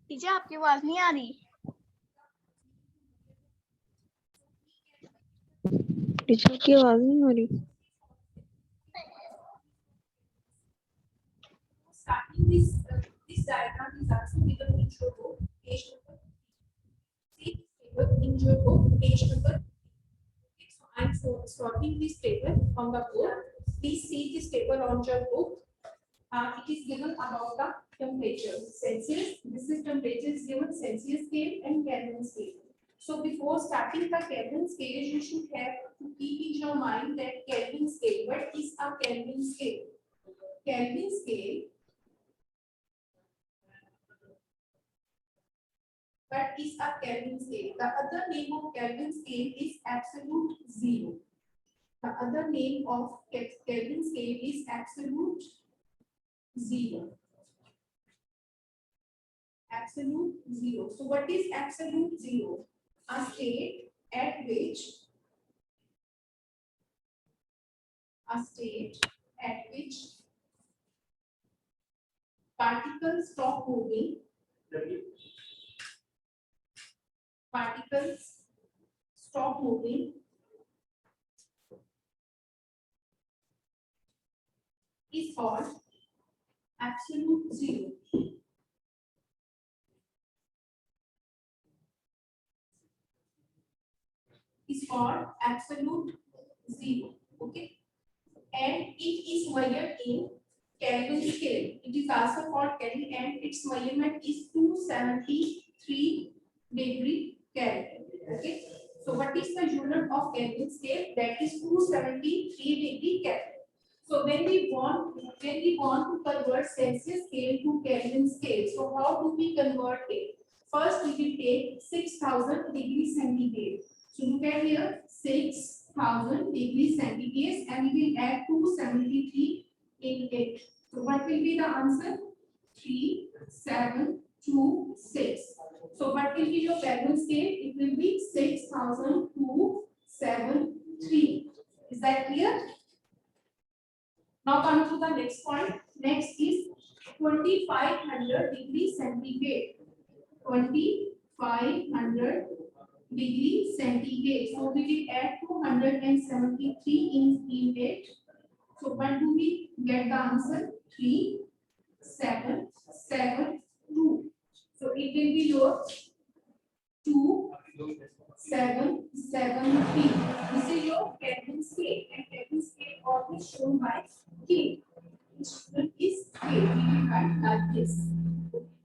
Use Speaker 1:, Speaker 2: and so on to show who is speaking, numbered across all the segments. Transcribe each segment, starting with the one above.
Speaker 1: Teacher आपकी आवाज नहीं आ रही।
Speaker 2: टीचर की आवाज नहीं आ रही।
Speaker 3: Starting this diagram is also given in your book, page number. See this table in your book, page number. So I'm sorting this table on the book. Please see this table on your book. It is given about the temperature, Celsius. This is temperature is given Celsius scale and Kelvin scale. So before starting the Kelvin scale, you should have to keep in your mind that Kelvin scale. What is a Kelvin scale? Kelvin scale. What is a Kelvin scale? The other name of Kelvin scale is absolute zero. The other name of Kelvin scale is absolute zero. Absolute zero. So what is absolute zero? A state at which particles stop moving. Particles stop moving is called absolute zero. Is called absolute zero. Okay, and it is measured in Kelvin scale. It is also called Kelvin, and its measurement is 273 degree Kelvin. Okay, so what is the unit of Kelvin scale? That is 273 degree Kelvin. So when we want to convert Celsius scale to Kelvin scale, so how do we convert it? First, we will take 6,000 degrees centigrade. So look at here, 6,000 degrees centigrade, and we will add 273 in it. So what will be the answer? 3726. So what will be your Kelvin scale? It will be 6,273. Is that clear? Now come to the next point. Next is 2,500 degrees centigrade. 2,500 degree centigrade. So we will add 273 in it. So what do we get the answer? 3772. So it will be your 2773. This is your Kelvin scale, and Kelvin scale always shown by K. Which is K. We will write like this.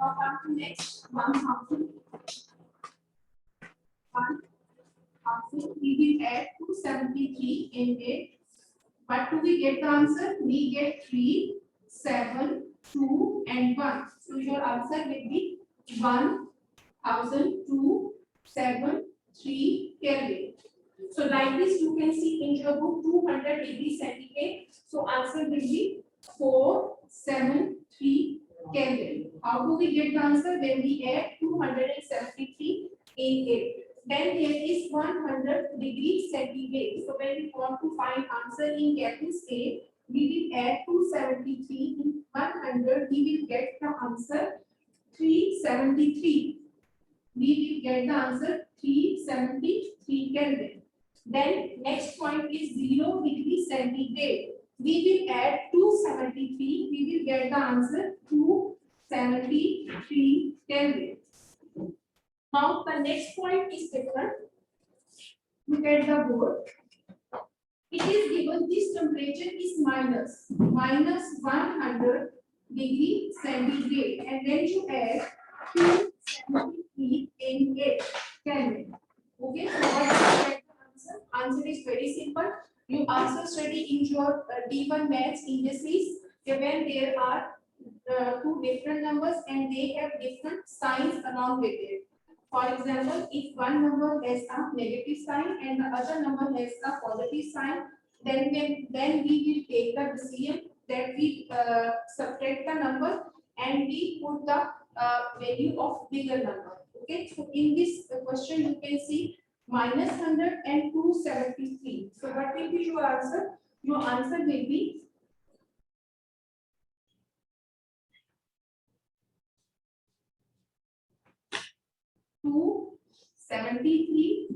Speaker 3: Now come to next 1,000. We will add 273 in it. What do we get the answer? We get 3, 7, 2 and 1. So your answer will be 1,273 Kelvin. So like this you can see in your book 200 degrees centigrade. So answer will be 473 Kelvin. How do we get the answer? When we add 273 in it. Then there is 100 degrees centigrade. So when we want to find answer in Kelvin scale, we will add 273 in 100. We will get the answer 373. We will get the answer 373 Kelvin. Then next point is 0 degree centigrade. We will add 273. We will get the answer 273 Kelvin. Now the next point is different. Look at the board. It is given this temperature is minus 100 degree centigrade, and then you add 273 in it. Kelvin. Okay, so what is the answer? Answer is very simple. You also study in your D1 maths indices when there are two different numbers and they have different signs along with it. For example, if one number has a negative sign and the other number has a positive sign, then we will take the decision that we subtract the number and we put the value of bigger number. Okay, so in this question you can see -100 and 273. So what will be your answer? Your answer will be 273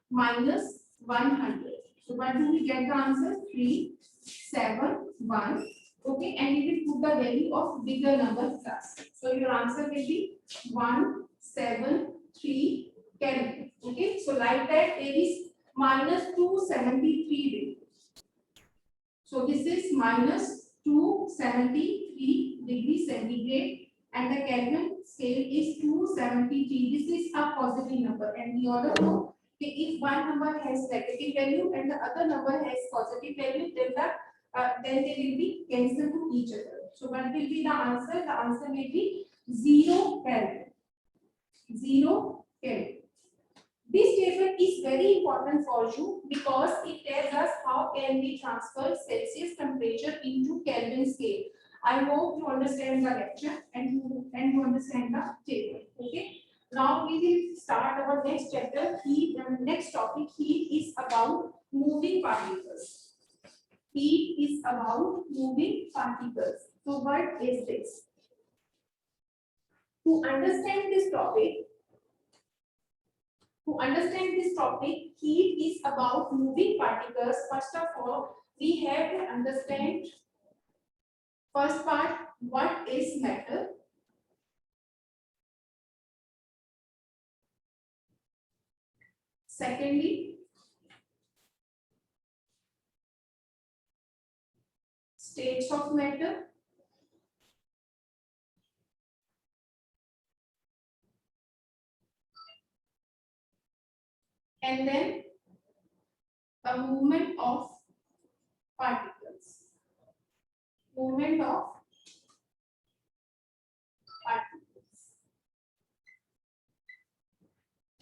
Speaker 3: minus 100. So what do we get the answer? 371. Okay, and we will put the value of bigger number plus. So your answer will be 173 Kelvin. Okay, so like that it is minus 273 degree. So this is minus 273 degree centigrade and the Kelvin scale is 273. This is a positive number and we all know that if one number has negative value and the other number has positive value, then they will be cancelled to each other. So what will be the answer? The answer will be 0 Kelvin. 0 Kelvin. This statement is very important for you because it tells us how can we transfer Celsius temperature into Kelvin scale. I hope you understand the lecture and you understand the table. Okay. Now we will start our next chapter. Next topic. Heat is about moving particles. Heat is about moving particles. So what is this? To understand this topic, heat is about moving particles. First of all, we have to understand first part, what is matter? Secondly, states of matter. And then the movement of particles. Movement of particles.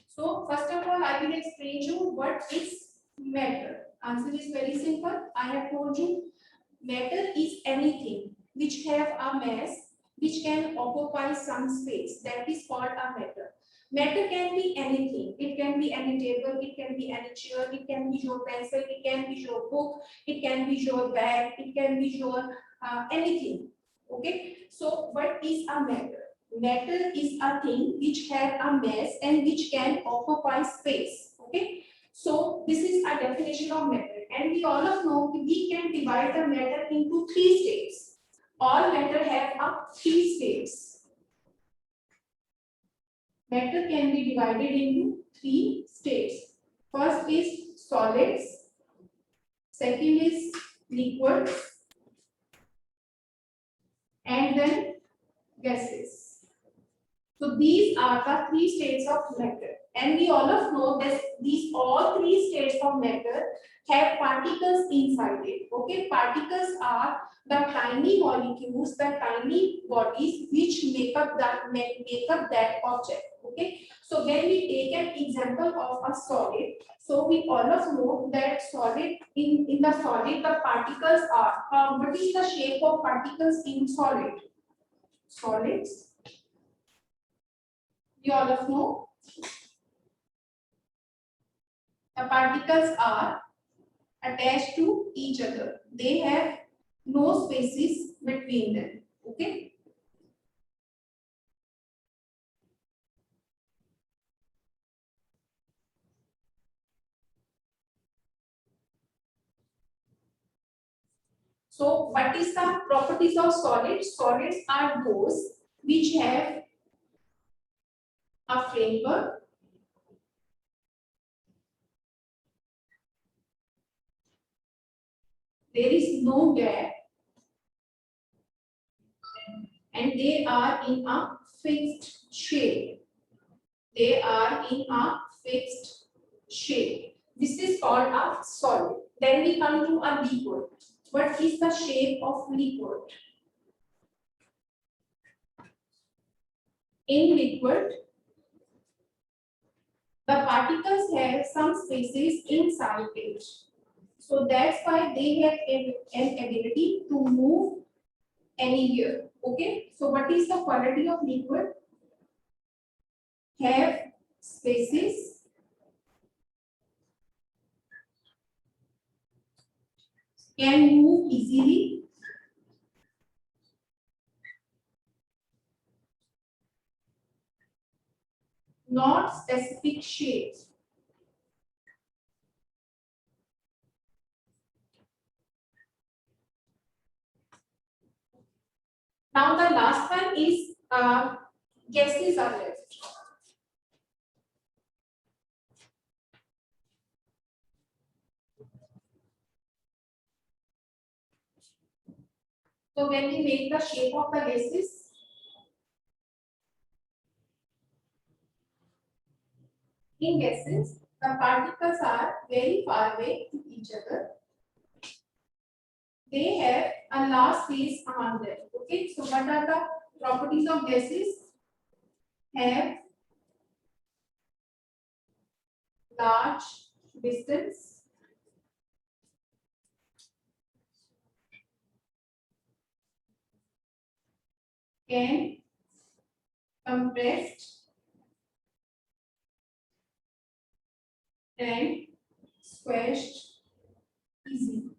Speaker 3: So first of all, I will explain you what is matter. Answer is very simple. I have told you matter is anything which have a mass which can occupy some space. That is called a matter. Matter can be anything. It can be any table, it can be any chair, it can be your pencil, it can be your book, it can be your bag, it can be your anything. Okay. So what is a matter? Matter is a thing which have a mass and which can occupy space. Okay. So this is a definition of matter, and we all know we can divide the matter into 3 states. All matter have a 3 states. Matter can be divided into 3 states. First is solids, second is liquids, and then gases. So these are the 3 states of matter, and we all know that these all 3 states of matter have particles inside it. Okay, particles are the tiny molecules, the tiny bodies which make up that object. Okay, so when we take an example of a solid, so we all know that solid in the solid the particles are what is the shape of particles in solid? Solids. You all know the particles are attached to each other. They have no spaces between them. Okay. So what is the properties of solids? Solids are those which have a framework, there is no gap, and they are in a fixed shape. they are in a fixed shape. This is called a solid. Then we come to a liquid. What is the shape of liquid? In liquid, the particles have some spaces inside it. So that's why they have an ability to move anywhere. Okay. So what is the quality of liquid? Have spaces, can move easily, not specific shapes. Now the last one is gases are left. So when we make the shape of the gases, in gases, the particles are very far away to each other. They have a large space among them. Okay, so what are the properties of gases? Have large distance, can compressed and squashed easily.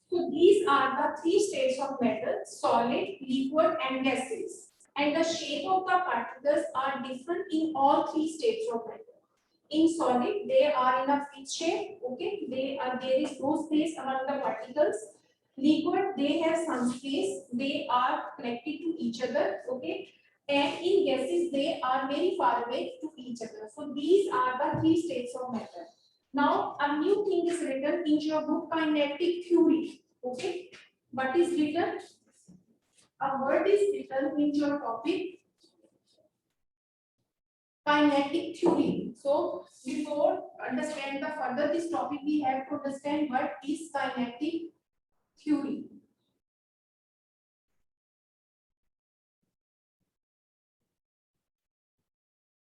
Speaker 3: So these are the three states of matter: solid, liquid, and gases. And the shape of the particles are different in all three states of matter. In solid, they are in a fixed shape. Okay, there is no space among the particles. Liquid, they have some space. They are connected to each other. Okay, and in gases, they are very far away to each other. So these are the three states of matter. Now, a new thing is written in your book, kinetic theory. Okay, what is written? A word is written in your topic, kinetic theory. So, before understand the further this topic, we have to understand what is kinetic theory.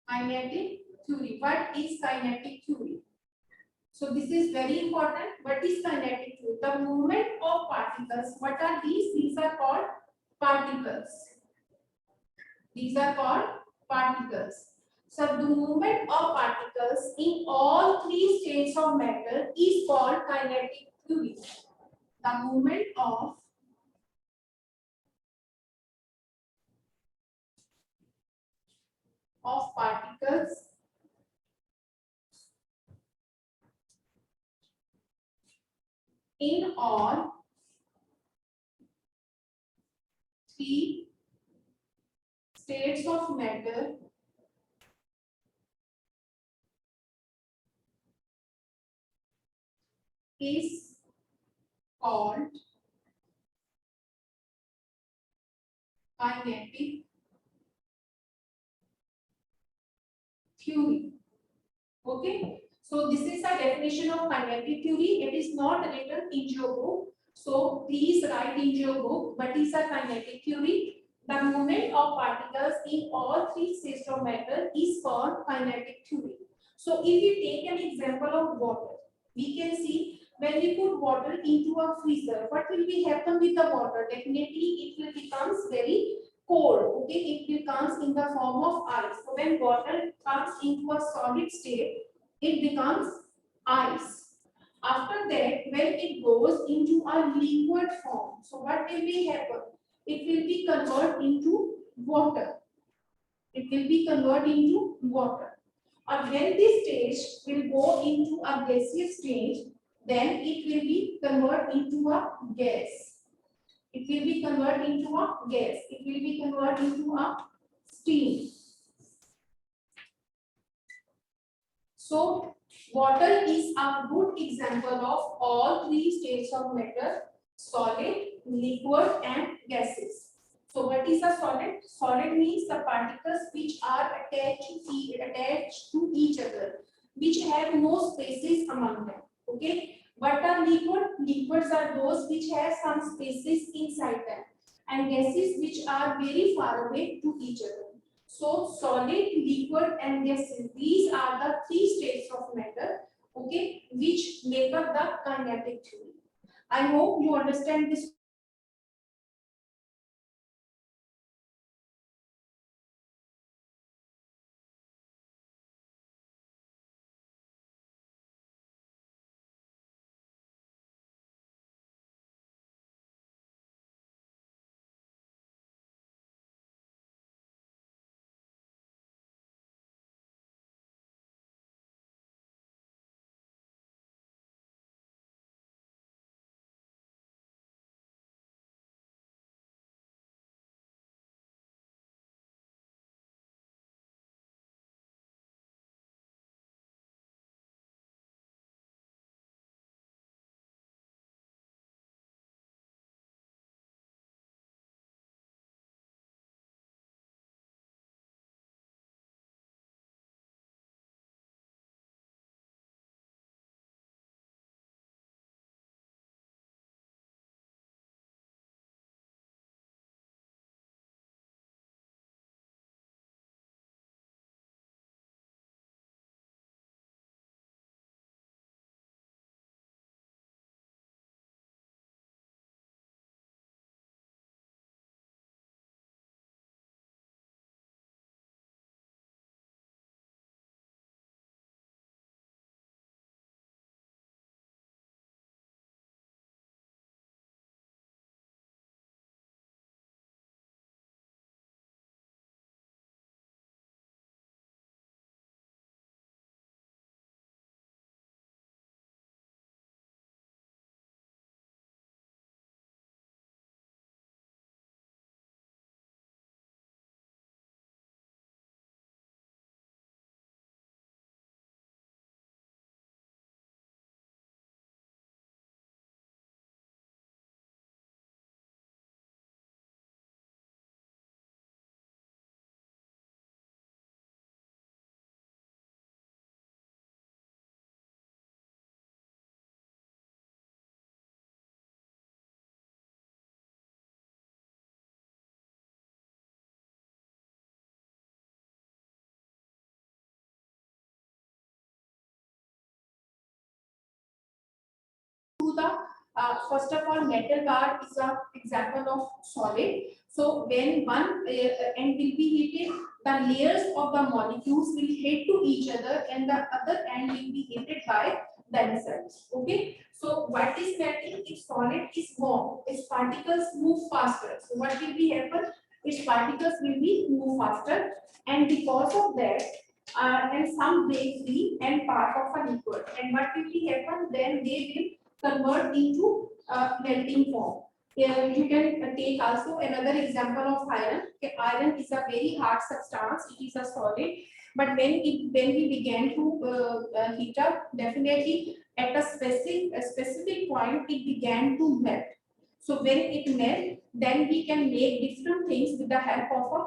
Speaker 3: Kinetic theory. What is kinetic theory? So this is very important. What is kinetic theory? The movement of particles. What are these? These are called particles. These are called particles. So the movement of particles in all three states of matter is called kinetic theory. The movement of particles in all three states of matter is called kinetic theory. Okay, so this is a definition of kinetic theory. It is not written in your book, so please write in your book what is a kinetic theory. The movement of particles in all three states of matter is called kinetic theory. So if we take an example of water, we can see when we put water into a freezer, what will be happen with the water? Definitely it will becomes very cold. Okay, it becomes in the form of ice. So when water comes into a solid state, it becomes ice. After that, when it goes into a liquid form, so what will be happen? It will be converted into water. It will be converted into water. And when this stage will go into a gaseous stage, then it will be converted into a gas. It will be converted into a gas. It will be converted into a steam. So, water is a good example of all three states of matter: solid, liquid and gases. So what is a solid? Solid means the particles which are attached to each other, which have no spaces among them. Okay. What are liquid? Liquids are those which have some spaces inside them, and gases which are very far away to each other. So solid, liquid and gases, these are the three states of matter, okay, which make up the kinetic theory. I hope you understand this. To the first of all, metal bar is an example of solid. So when one end will be heated, the layers of the molecules will hit to each other, and the other end will be heated by themselves. Okay. So what is metal? If solid is warm, its particles move faster. So what will be happen? Its particles will be move faster, and because of that, and some break free and part of a liquid. And what will be happen? Then they will convert into melting form. Here you can take also another example of iron. Okay, iron is a very hard substance. It is a solid, but when we began to heat up, definitely at a specific point it began to melt. So when it melt, then we can make different things with the help of a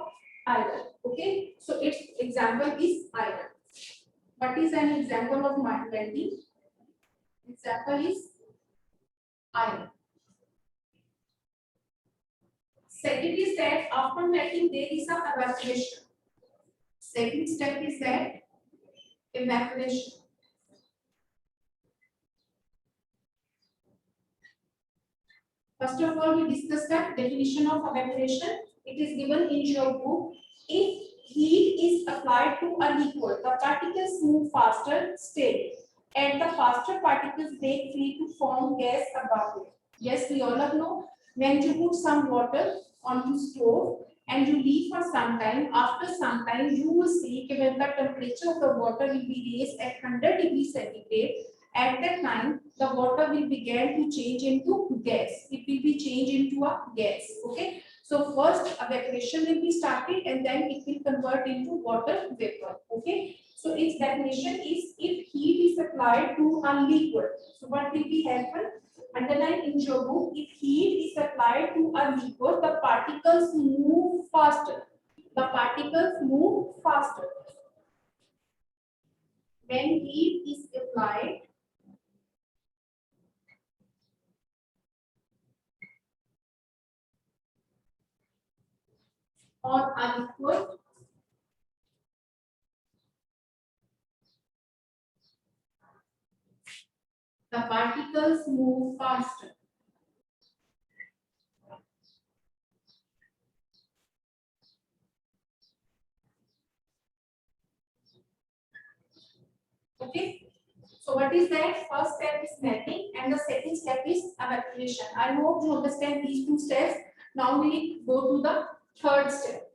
Speaker 3: iron. Okay, so its example is iron. What is an example of melting? Example is iron. Second is that after melting there is a evaporation. Second step is that evaporation. First of all, we discuss the definition of evaporation. It is given in your book. If heat is applied to a liquid, the particles move faster still, and the faster particles break free to form gas above it. Yes, we all know when you put some water onto stove and you leave for some time, after some time you will see that when the temperature of the water will be raised at 100 degrees centigrade, at that time the water will begin to change into gas. It will be changed into a gas. Okay. So first evaporation will be started and then it will convert into water vapor. Okay. So its definition is if heat is applied to a liquid. So what will be happen? Underline in your book, if heat is applied to a liquid, the particles move faster. The particles move faster. When heat is applied on a liquid, the particles move faster. Okay. So what is that? First step is melting and the second step is evaporation. I hope you understand these two steps. Now we go to the third step.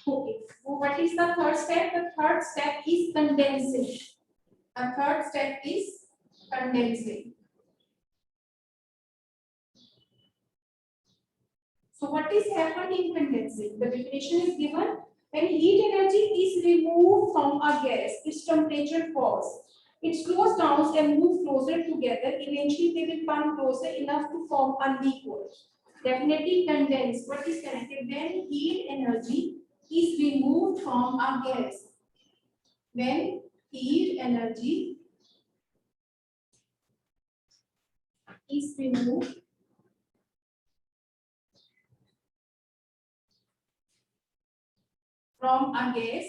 Speaker 3: Okay. So what is the third step? The third step is condensing. The third step is condensing. So what is happening in condensing? The definition is given. When heat energy is removed from a gas, its temperature falls. It slows down and moves closer together. Eventually, they will come closer enough to form a liquid. Definitely condense. What is connected? When heat energy is removed from a gas. When heat energy is removed from a gas,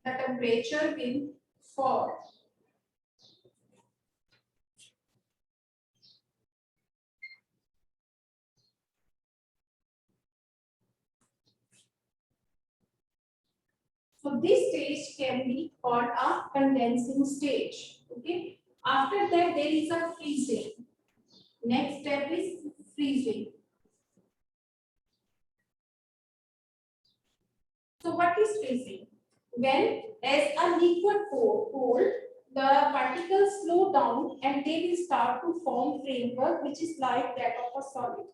Speaker 3: the temperature will fall. So this stage can be called a condensing stage. Okay. After that, there is a freezing. Next step is freezing. So what is freezing? When as a liquid cool, the particles slow down and they will start to form framework which is like that of a solid.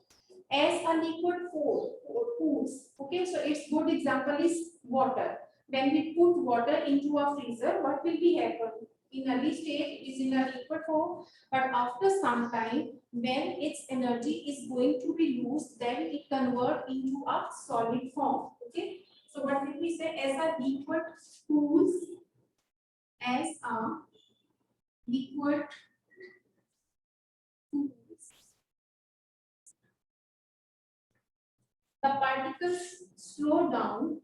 Speaker 3: As a liquid cools, okay, so its good example is water. When we put water into a freezer, what will be happen? In early stage, it is in a liquid form, but after some time, when its energy is going to be used, then it convert into a solid form. Okay, so what will we say? As a liquid cools, as a liquid cools, the particles slow down.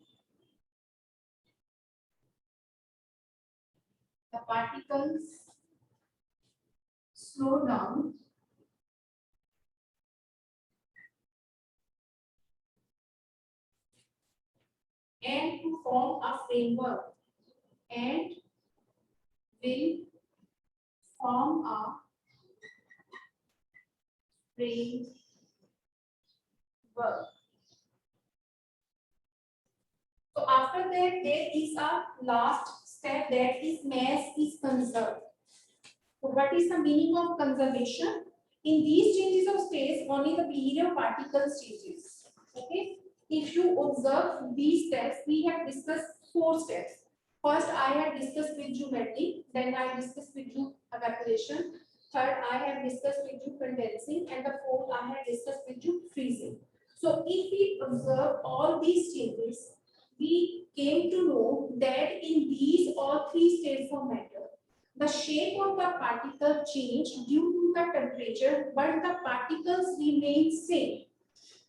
Speaker 3: The particles slow down and to form a framework and will form a framework. So after that, there is a last step, that is mass is conserved. So what is the meaning of conservation? In these changes of state, only the behavior of particles changes. Okay. If you observe these steps, we have discussed 4 steps. First, I have discussed with you melting, then I discussed with you evaporation. Third, I have discussed with you condensing, and the fourth, I have discussed with you freezing. So if we observe all these changes, we came to know that in these all 3 states of matter, the shape of the particle change due to the temperature, but the particles remain same.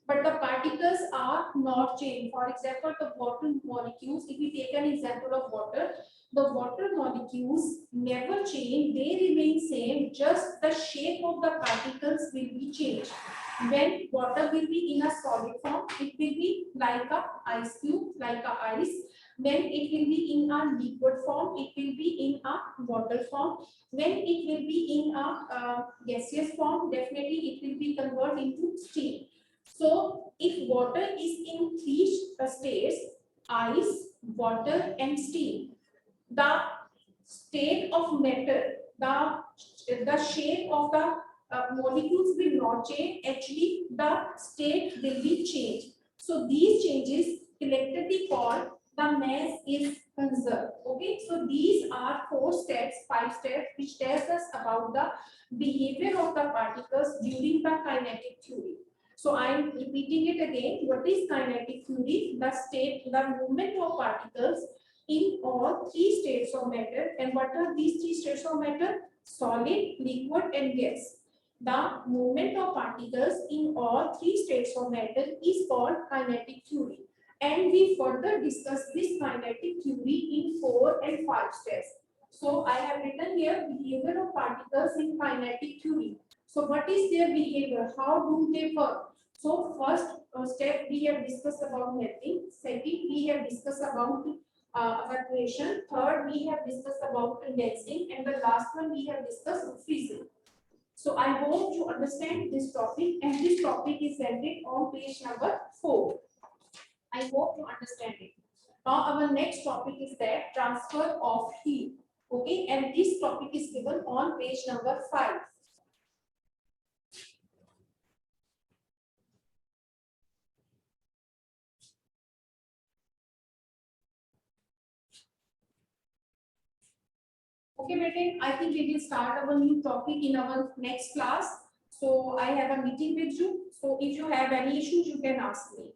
Speaker 3: But the particles are not changed. For example, the water molecules, if we take an example of water, the water molecules never change, they remain same, just the shape of the particles will be changed. When water will be in a solid form, it will be like a ice cube, like a ice. When it will be in a liquid form, it will be in a water form. When it will be in a gaseous form, definitely it will be converted into steam. So if water is in 3 states, ice, water and steam. The state of matter, the shape of the molecules will not change. Actually, the state will be changed. So these changes collectively called the mass is conserved. Okay, so these are 4 steps, 5 steps, which tells us about the behavior of the particles during the kinetic theory. So I am repeating it again. What is kinetic theory? The movement of particles in all 3 states of matter. And what are these 3 states of matter? Solid, liquid, and gas. The movement of particles in all 3 states of matter is called kinetic theory. And we further discuss this kinetic theory in 4 and 5 steps. So I have written here behavior of particles in kinetic theory. So what is their behavior? How do they work? So first step we have discussed about melting. Second, we have discussed about evaporation. Third, we have discussed about condensing. And the last one we have discussed freezing. So I hope you understand this topic, and this topic is ended on page number 4. I hope you understand it. Now our next topic is that transfer of heat. Okay, and this topic is given on page number 5. Okay, Bete, I think we will start our new topic in our next class. So I have a meeting with you. So if you have any issues, you can ask me.